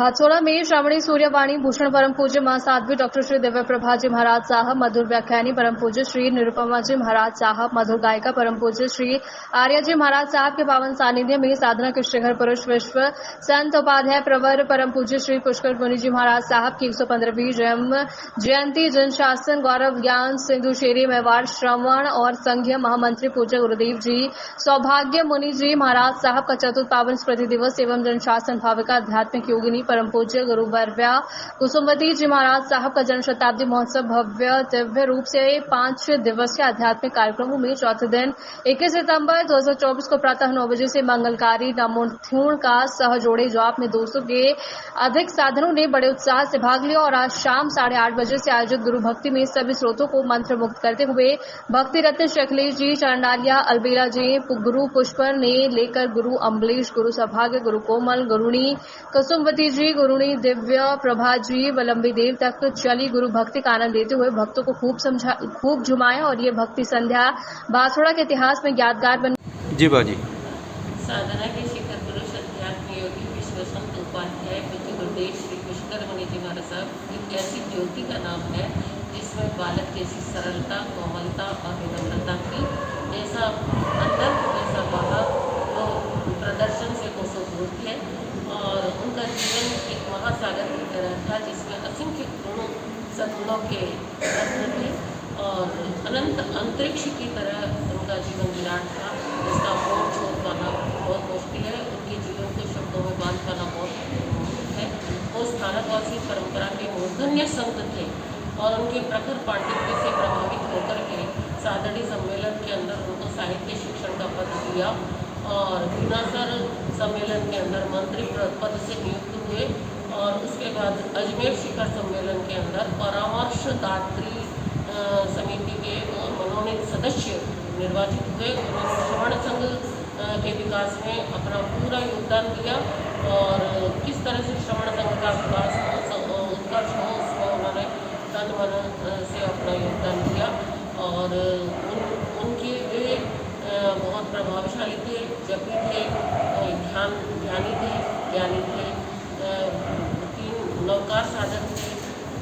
भाटसोड़ा में श्रावणी सूर्यवाणी भूषण परम पूज्य महासाध्वी डॉक्टर श्री दिव्य प्रभा जी महाराज साहब, मधुर व्याख्यानी परम पूज्य श्री निरुपमा जी महाराज साहब, मधुर गायिका परम पूज्य श्री आर्य जी महाराज साहब के पावन सानिध्य में साधना के शिखर पुरुष विश्व संत उपाध्याय प्रवर परम पूज्य श्री पुष्कर मुनि जी महाराज साहब की 115वीं जन्म जयंती जनशासन गौरव ज्ञान सिंधु शेरी मेवाड़ श्रवण और संघीय महामंत्री पूज्य गुरुदेव जी सौभाग्य मुनि जी महाराज साहब का चतुर्थ पावन स्मृति दिवस एवं जनशासन भाविका आध्यात्मिक योगिनी परम पूज्य गुरु वर्या कुसुमवती जी महाराज साहब का जन्म शताब्दी महोत्सव भव्य दिव्य रूप से 5 दिवसीय आध्यात्मिक कार्यक्रमों में चौथे दिन 21 सितंबर 2024 को प्रातः 9 बजे से मंगलकारी नामोत्थूर्ण का सहजोड़े जाप में 200 के अधिक साधनों ने बड़े उत्साह से भाग लिया और आज शाम 8:30 बजे से आयोजित गुरु भक्ति में सभी स्रोतों को मंत्र मुक्त करते हुए भक्ति रत्न शैलेश जी, चरणडालिया अलबेला जी, गुरु पुष्पर ने लेकर गुरु अम्बलेश, गुरु सौभाग्य, गुरु कोमल, गुरुणी कुसुमवती जी, गुरुणी दिव्य प्रभा जी, वलंबी देव तक चली गुरु भक्ति का आनंद लेते हुए भक्तों को खूब झुमाया और ये भक्ति संध्या भाटसोड़ा के इतिहास में यादगार बनी। जी बाजी। साधना के शिखर पुरुष अध्यात्म योगी विश्व संत उपाध्याय पूज्य गुरुदेव श्री पुष्कर मुनि जी महाराज साहब एक ऐसी ज्योति का नाम है जिसमें बालक जैसी सरलता, कोमलता और विनम्रता की जैसा अंदर जैसा बाहर तो प्रदर्शन से कोसों दूर थे और उनका जीवन एक महासागर की तरह था जिसमें असंख्य गुणों सद्गुणों के रत्न थे और अनंत अंतरिक्ष की तरह उनका जीवन विराट था जिसका मोड़ छोड़ पाना बहुत मुश्किल है। उनके जीवन को शब्दों में बांध पाना बहुत मुश्किल है। वो स्थानकवासी परंपरा के मूर्धन्य संत थे और उनके प्रखर पांडित्य से प्रभावित होकर के साधनी सम्मेलन के अंदर उनको साहित्य शिक्षण का पद दिया और विनासर सम्मेलन के अंदर मंत्री पद से नियुक्त हुए और उसके बाद अजमेर शिखर सम्मेलन के अंदर परामर्शदात्री समिति के मनोनीत सदस्य निर्वाचित हुए। उन्होंने श्रवण संघ के विकास में अपना पूरा योगदान दिया और किस तरह से श्रवण संघ का विकास उत्कर्ष हो उसमें उन्होंने तन मन से अपना योगदान दिया और उनके वे बहुत प्रभावशाली थे, जपी थे, ध्यानी थे, ज्ञानी थे, 3 नवकार साधक थे,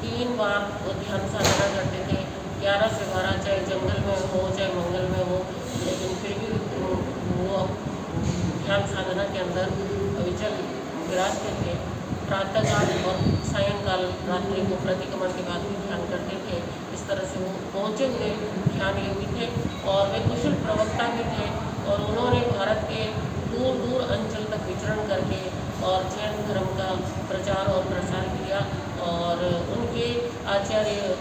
3 बार वो ध्यान साधना करते थे, 11 से 12 चाहे जंगल में हो चाहे मंगल में हो लेकिन फिर भी वो ध्यान साधना के अंदर विचल विराजते थे। प्रातःकाल और सायंकाल रात्रि को प्रतिक्रमण के बाद भी ध्यान करते थे। इस तरह से वो पहुँचे हुए ध्यान योगी थे और वे कुशल प्रवक्ता भी थे और उन्होंने भारत के दूर दूर अंचल तक विचरण करके और जैन धर्म का प्रचार और प्रसार किया और उनके आचार्य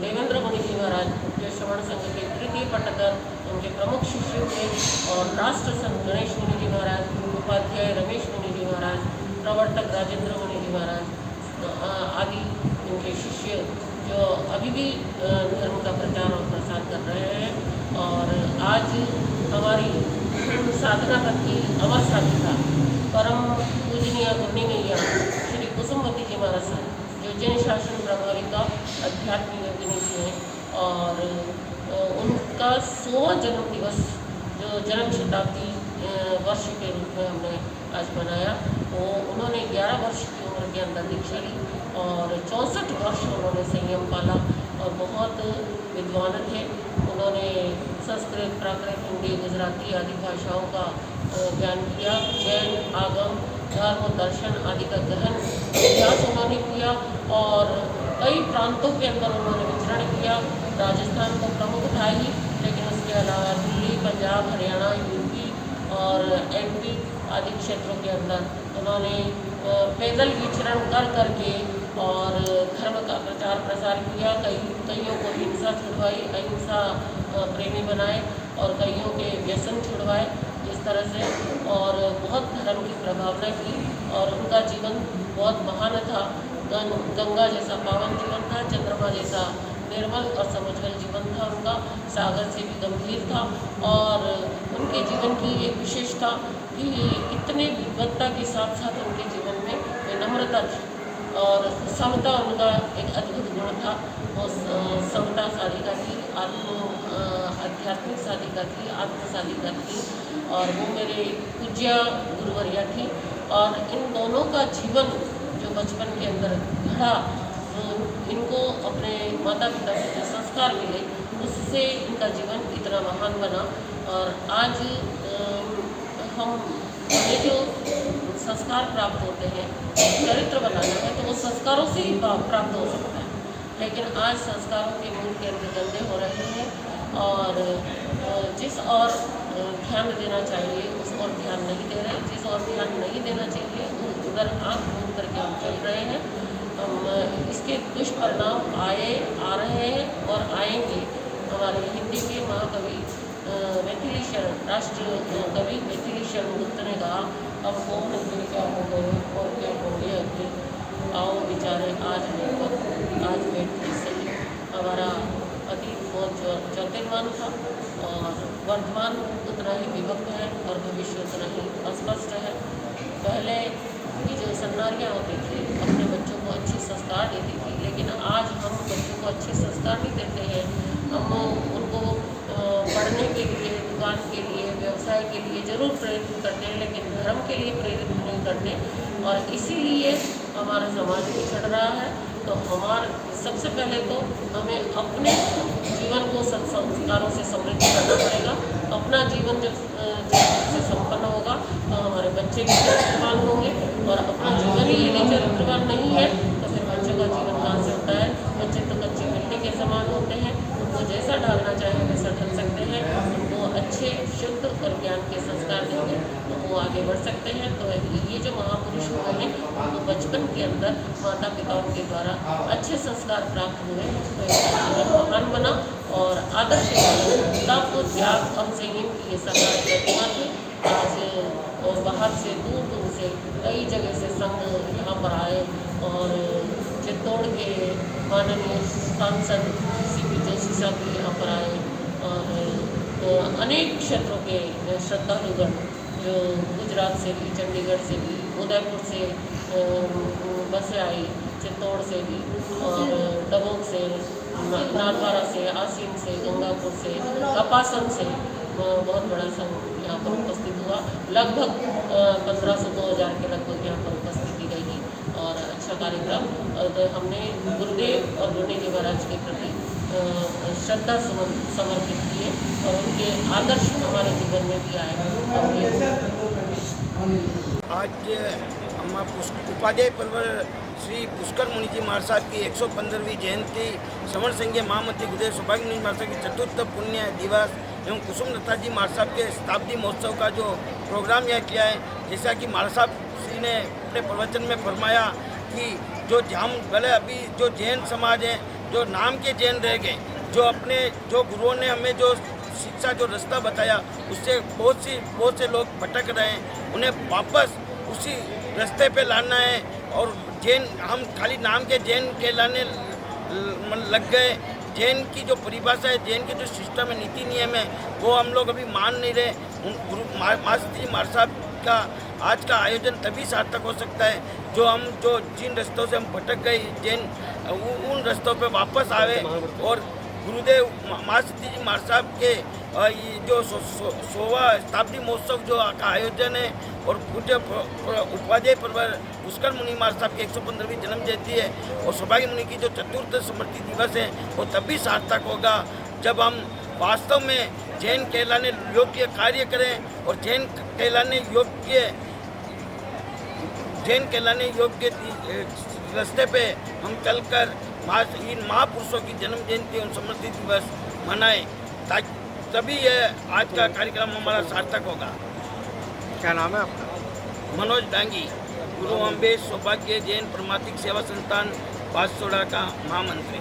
देवेंद्र मुनि जी महाराज जो श्रवण संघ के 3य पट्टधर उनके प्रमुख शिष्य थे और राष्ट्र संत गणेश मुनि जी महाराज, उपाध्याय रमेश मुनि जी महाराज, प्रवर्तक राजेंद्र मुनि जी महाराज आदि उनके शिष्य जो अभी भी धर्म का प्रचार और प्रसार कर रहे हैं। और आज हमारी साधना की अमर साधिका परम पूजनीय गुरुनी मैया श्री कुसुमवती जी महाराज साहब जो जन शासन प्रभाविका अध्यात्म योगिनी थी और उनका 100वां जन्म दिवस जो जन्म शताब्दी वर्ष के रूप में हमने आज मनाया। तो उन्होंने 11 वर्ष की उम्र के अंदर दीक्षा ली और 64 वर्ष उन्होंने संयम पाला और बहुत विद्वान थे। उन्होंने संस्कृत, प्राकृत, हिंदी, गुजराती आदि भाषाओं का ज्ञान किया। जैन आगम, धर्म, दर्शन आदि का गहन अभ्यास उन्होंने किया और कई प्रांतों के अंदर उन्होंने विचरण किया। राजस्थान को प्रमुख था ही लेकिन उसके अलावा दिल्ली, पंजाब, हरियाणा, यूपी और एमपी आदि क्षेत्रों के अंदर उन्होंने पैदल विचरण कर करके और धर्म का प्रचार प्रसार किया। कईयों को हिंसा छुड़वाई, अहिंसा प्रेमी बनाए और कईयों के व्यसन छुड़वाए इस तरह से और बहुत धर्म की प्रभावना की और उनका जीवन बहुत महान था। गंगा जैसा पावन जीवन था, चंद्रमा जैसा निर्मल और समझल जीवन था उनका, सागर से भी गंभीर था और उनके जीवन की एक विशेषता कि इतने विद्वत्ता के साथ साथ उनके जीवन में विनम्रता थी और समता उनका एक अद्भुत गुण था। वो समता साधिका थी, आध्यात्मिक साधिका थी, आत्म साधिका थी और वो मेरे पूज्य गुरुवर्या थी और इन दोनों का जीवन जो बचपन के अंदर घड़ा, इनको अपने माता पिता से जो संस्कार मिले उससे इनका जीवन इतना महान बना। और आज हमें जो संस्कार प्राप्त होते हैं, चरित्र बनाना है तो वो संस्कारों से ही प्राप्त हो सकता है। लेकिन आज संस्कारों के मूल केंद्र गंदे हो रहे हैं और जिस और ध्यान देना चाहिए उस और ध्यान नहीं दे रहे, जिस और ध्यान नहीं देना चाहिए उधर आँख मूंद करके हम चल रहे हैं। इसके दुष्परिणाम आ रहे हैं और आएंगे। हमारे हिंदी के महाकवि मैथिली शरण, राष्ट्र कवि मैथिली शरण गुप्त ने कहा, अब कौन फिर क्या हो गए और क्या हो गया कि आओ बेचारे आज मिलकर आज बैठते सही। हमारा अतीत बहुत ज्योतिर्मान था और वर्तमान उतना ही विभक्त है और भविष्य उतना ही अस्पष्ट है। पहले की जो सन्नारियाँ होती थी अपने बच्चों को अच्छे संस्कार देती थी, लेकिन आज हम बच्चों को अच्छे संस्कार नहीं देते हैं। हम उनको पढ़ने के लिए, दुकान के लिए, व्यवसाय के लिए ज़रूर प्रेरित करते हैं, लेकिन धर्म के लिए प्रेरित नहीं करते और इसीलिए हमारा समाज पिछड़ रहा है। तो सबसे पहले तो हमें अपने जीवन को संस्कारों से समृद्ध करना पड़ेगा। अपना जीवन जब से संपन्न होगा तो हमारे बच्चे भी चरित्रवान होंगे और अपना जीवन ही यदि चरित्रवान नहीं है तो फिर बच्चों का जीवन कहाँ से होता है। बच्चे तो कच्ची मिट्टी के समान होते हैं, उनको जैसा ढालना चाहे वैसा ढल सकते हैं। उनको अच्छे, शुद्ध और ज्ञान के संस्कार देंगे तो वो आगे बढ़ सकते हैं। तो ये जो महापुरुष हुए हैं वो बचपन के अंदर माता पिताओं के द्वारा अच्छे संस्कार प्राप्त हुए तो इनका जीवन महान बना और आदर्श तप, त्याग और संयम की ये सरकार प्रतिमा थी। आज बाहर से दूर से कई जगह से संघ यहाँ पर आए और चित्तौड़ के माननीय सांसद CP जोशी साहब भी यहाँ पर आए और अनेक क्षेत्रों के श्रद्धालुगण जो गुजरात से भी, चंडीगढ़ से भी, उदयपुर से बसें आई, चित्तौड़ से भी और दमोह से, नालवारा से, आसीन से, गंगापुर से, कपासन से बहुत बड़ा संघ यहाँ पर उपस्थित हुआ। लगभग 1500-2000 के लगभग यहाँ पर उपस्थिति रही और अच्छा कार्यक्रम। हमने गुरुदेव और गुरुनी जी महाराज के प्रति श्रद्धा समर्पित किए और उनके आदर्श हमारे जीवन में भी आए। आज उपाध्याय परिवार श्री पुष्कर मुनि जी महाराज साहब की 115वीं जयंती, श्रवण संघीय महामंत्री गुरुदेव सौभाग्य मुनि महाराज साहब की चतुर्थ पुण्य दिवस एवं कुसुम दत्ता जी महाराज साहब के शताब्दी महोत्सव का जो प्रोग्राम यह किया है, जैसा कि महाराज साहब श्री ने अपने प्रवचन में फरमाया कि जो हम भले अभी जो जैन समाज है, जो नाम के जैन रह गए, जो गुरुओं ने हमें जो शिक्षा, जो रास्ता बताया, उससे बहुत से लोग भटक रहे हैं। उन्हें वापस उसी रास्ते पे लाना है और जैन, हम खाली नाम के जैन कहलाने लग गए। जैन की जो परिभाषा है, जैन की जो सिस्टम है, नीति नियम है, वो हम लोग अभी मान नहीं रहे। गुरु मास्टर जी महाराज साहब का आज का आयोजन तभी सार्थक हो सकता है जो जिन रास्तों से हम भटक गए जैन, उन रास्तों पे वापस आवे और गुरुदेव मास्टर जी महाराज साहब के जो 100वां शताब्दी महोत्सव जो का आयोजन है और पूज्य उपाध्याय परिवार पुष्कर मुनि महाराज साहब की 115वीं जन्म जयंती है और सौभाग्य मुनि की जो चतुर्थ स्मृति दिवस है वो तभी सार्थक होगा जब हम वास्तव में जैन कहलाने योग्य कार्य करें और जैन कहलाने योग्य रास्ते पे हम चलकर इन महापुरुषों की जन्म जयंती और स्मृति दिवस मनाएं, तभी यह आज का कार्यक्रम हमारा सार्थक होगा। क्या नाम है आपका? मनोज डांगी, गुरु अम्बेश सौभाग्य जैन परमार्थिक सेवा संस्थान बांसवाड़ा का महामंत्री।